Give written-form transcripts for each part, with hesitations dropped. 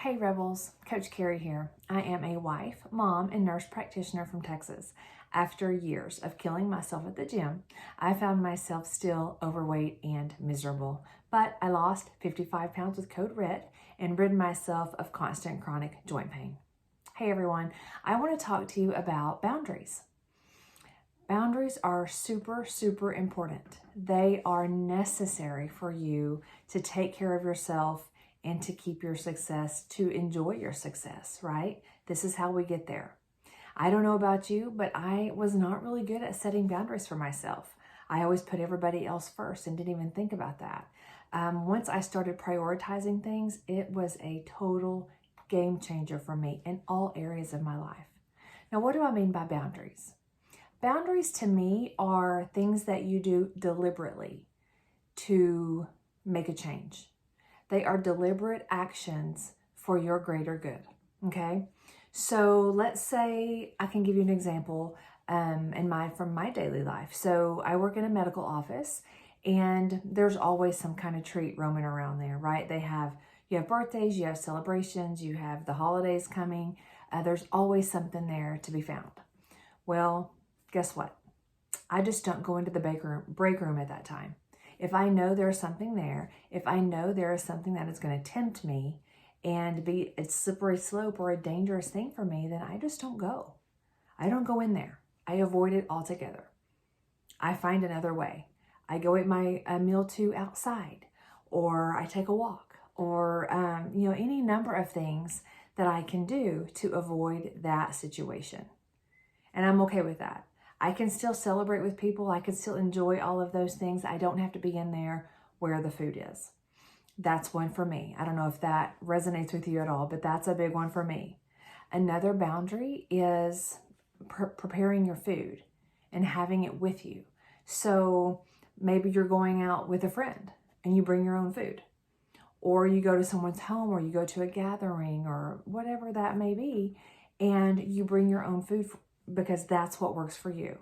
Hey Rebels, Coach Carrie here. I am a wife, mom, and nurse practitioner from Texas. After years of killing myself at the gym, I found myself still overweight and miserable. But I lost 55 pounds with Code Red and rid myself of constant chronic joint pain. Hey everyone, I want to talk to you about boundaries. Boundaries are super important. They are necessary for you to take care of yourself and to keep your success, to enjoy your success, right? This is how we get there. I don't know about you, but I was not really good at setting boundaries for myself. I always put everybody else first and didn't even think about that. Once I started prioritizing things, it was a total game changer for me in all areas of my life. Now, what do I mean by boundaries? Boundaries to me are things that you do deliberately to make a change. They are deliberate actions for your greater good, okay? So let's say I can give you an example from my daily life. So I work in a medical office and there's always some kind of treat roaming around there, right? You have birthdays, you have celebrations, you have the holidays coming. There's always something there to be found. Well, guess what? I just don't go into the break room at that time. If I know there's something there, if I know there is something that is going to tempt me and be a slippery slope or a dangerous thing for me, then I just don't go. I don't go in there. I avoid it altogether. I find another way. I go eat my meal too outside, or I take a walk, or any number of things that I can do to avoid that situation. And I'm okay with that. I can still celebrate with people. I can still enjoy all of those things. I don't have to be in there where the food is. That's one for me. I don't know if that resonates with you at all, but that's a big one for me. Another boundary is preparing your food and having it with you. So maybe you're going out with a friend and you bring your own food, or you go to someone's home, or you go to a gathering, or whatever that may be, and you bring your own food because that's what works for you.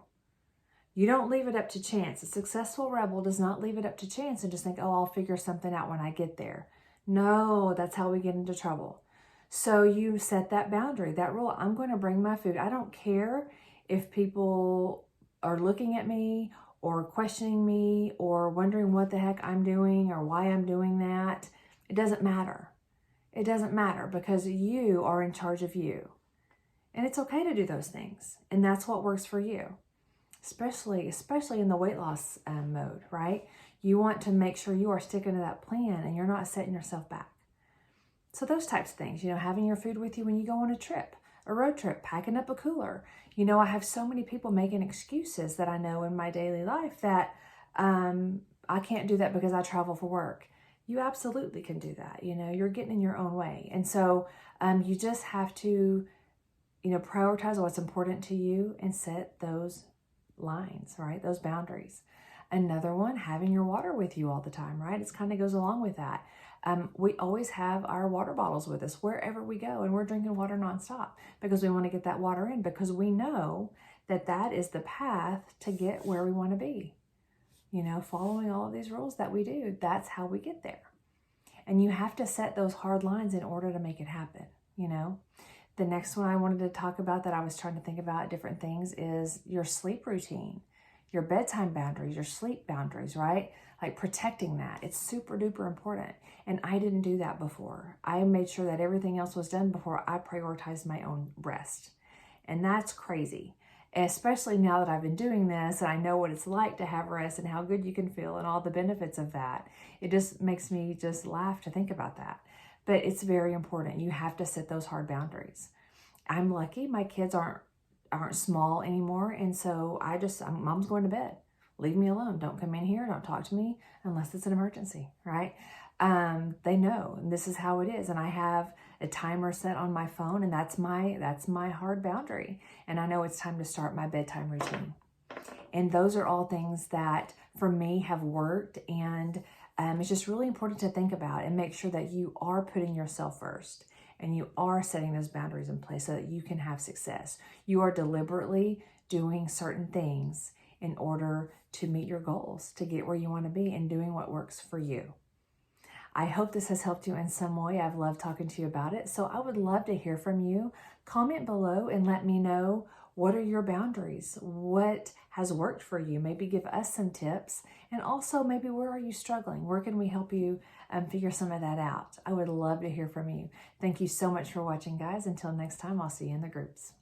You don't leave it up to chance. A successful rebel does not leave it up to chance and just think, oh, I'll figure something out when I get there. No, that's how we get into trouble. So you set that boundary, that rule. I'm going to bring my food. I don't care if people are looking at me or questioning me or wondering what the heck I'm doing or why I'm doing that. It doesn't matter. It doesn't matter because you are in charge of you. And it's okay to do those things. And that's what works for you, especially in the weight loss mode, right? You want to make sure you are sticking to that plan and you're not setting yourself back. So those types of things, having your food with you when you go on a trip, a road trip, packing up a cooler. I have so many people making excuses that I know in my daily life that I can't do that because I travel for work. You absolutely can do that. You're getting in your own way. And so you just have to prioritize what's important to you and set those lines, right? Those boundaries. Another one, having your water with you all the time, right? It kind of goes along with that. We always have our water bottles with us wherever we go, and we're drinking water nonstop because we want to get that water in, because we know that that is the path to get where we want to be. Following all of these rules that we do, that's how we get there. And you have to set those hard lines in order to make it happen, The next one I wanted to talk about that I was trying to think about different things is your sleep routine, your bedtime boundaries, your sleep boundaries, right? Like protecting that. It's super duper important. And I didn't do that before. I made sure that everything else was done before I prioritized my own rest. And that's crazy, especially now that I've been doing this and I know what it's like to have rest and how good you can feel and all the benefits of that. It just makes me just laugh to think about that. But it's very important. You have to set those hard boundaries. I'm lucky my kids aren't small anymore, and so mom's going to bed. Leave me alone. Don't come in here. Don't talk to me unless it's an emergency, right? They know, and this is how it is. And I have a timer set on my phone, and that's my hard boundary. And I know it's time to start my bedtime routine. And those are all things that for me have worked, and it's just really important to think about and make sure that you are putting yourself first and you are setting those boundaries in place so that you can have success. You are deliberately doing certain things in order to meet your goals, to get where you want to be, and doing what works for you. I hope this has helped you in some way. I've loved talking to you about it. So I would love to hear from you. Comment below and let me know, what are your boundaries? What has worked for you? Maybe give us some tips. And also maybe, where are you struggling? Where can we help you figure some of that out? I would love to hear from you. Thank you so much for watching, guys. Until next time, I'll see you in the groups.